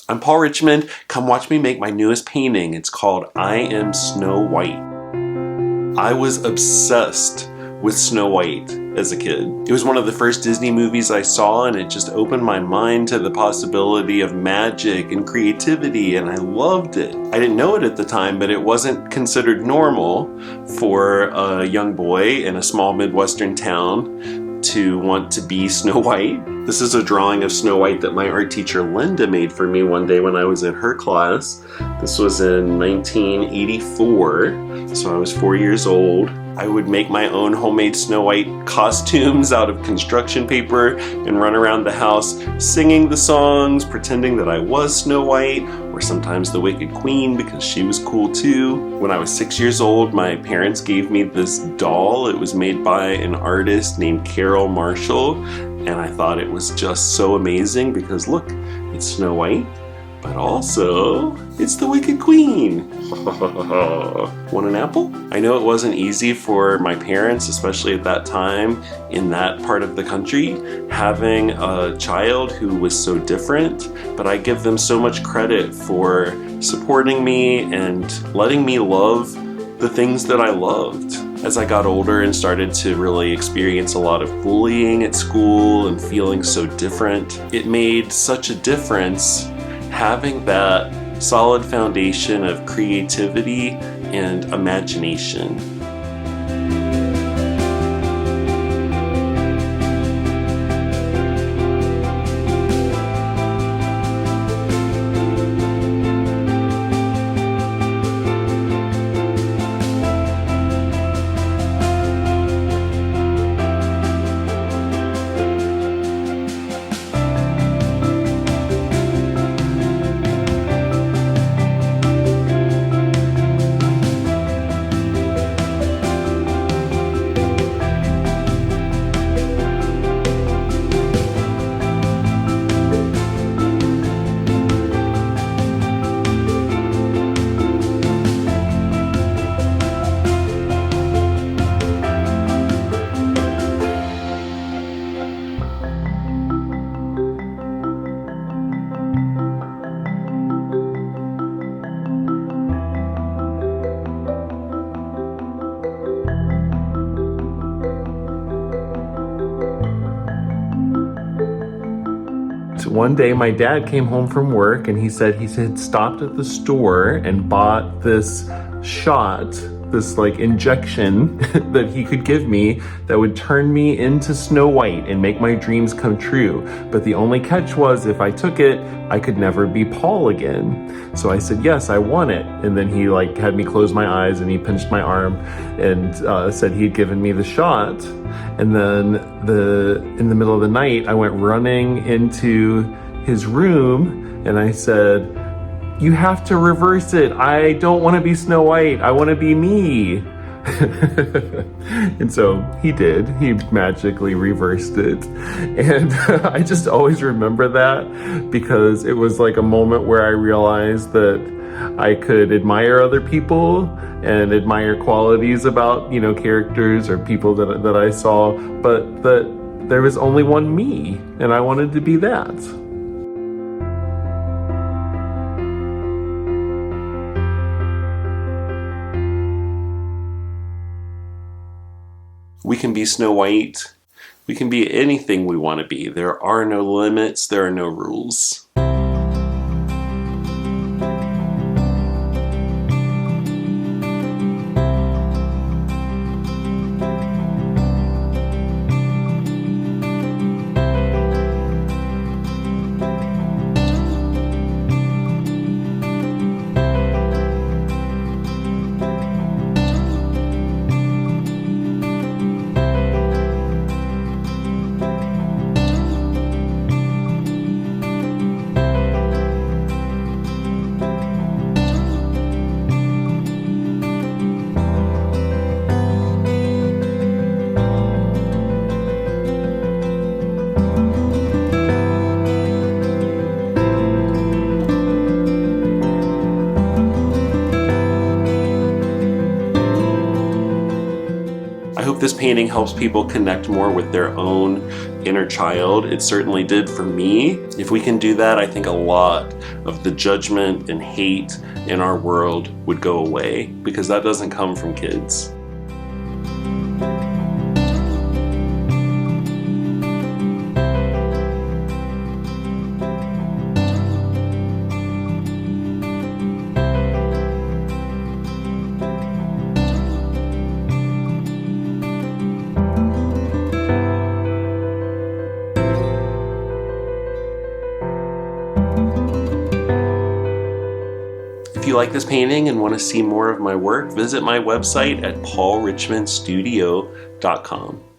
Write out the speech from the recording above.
I'm Paul Richmond. Come watch me make my newest painting. It's called I Am Snow White. I was obsessed with Snow White as a kid. It was one of the first Disney movies I saw, and it just opened my mind to the possibility of magic and creativity, and I loved it. I didn't know it at the time, but it wasn't considered normal for a young boy in a small Midwestern town to want to be Snow White. This is a drawing of Snow White that my art teacher Linda made for me one day when I was in her class. This was in 1984, so I was 4 years old. I would make my own homemade Snow White costumes out of construction paper and run around the house singing the songs, pretending that I was Snow White, or sometimes the Wicked Queen because she was cool too. When I was 6 years old, my parents gave me this doll. It was made by an artist named Carol Marshall, and I thought it was just so amazing because look, it's Snow White, but also it's the Wicked Queen. Want an apple? I know it wasn't easy for my parents, especially at that time in that part of the country, having a child who was so different, but I give them so much credit for supporting me and letting me love the things that I loved. As I got older and started to really experience a lot of bullying at school and feeling so different, it made such a difference having that solid foundation of creativity and imagination. One day my dad came home from work and he said he had stopped at the store and bought this shot, this like injection that he could give me that would turn me into Snow White and make my dreams come true. But the only catch was if I took it, I could never be Paul again. So I said, yes, I want it. And then he like had me close my eyes and he pinched my arm and said he'd given me the shot. And then in the middle of the night, I went running into his room and I said, you have to reverse it. I don't want to be Snow White. I want to be me. And so he did. He magically reversed it. And I just always remember that because it was like a moment where I realized that I could admire other people and admire qualities about, characters or people that I saw, but that there was only one me, and I wanted to be that. We can be Snow White. We can be anything we want to be. There are no limits. There are no rules. this painting helps people connect more with their own inner child. It certainly did for me. If we can do that, I think a lot of the judgment and hate in our world would go away, because that doesn't come from kids. If you like this painting and want to see more of my work, visit my website at paulrichmondstudio.com.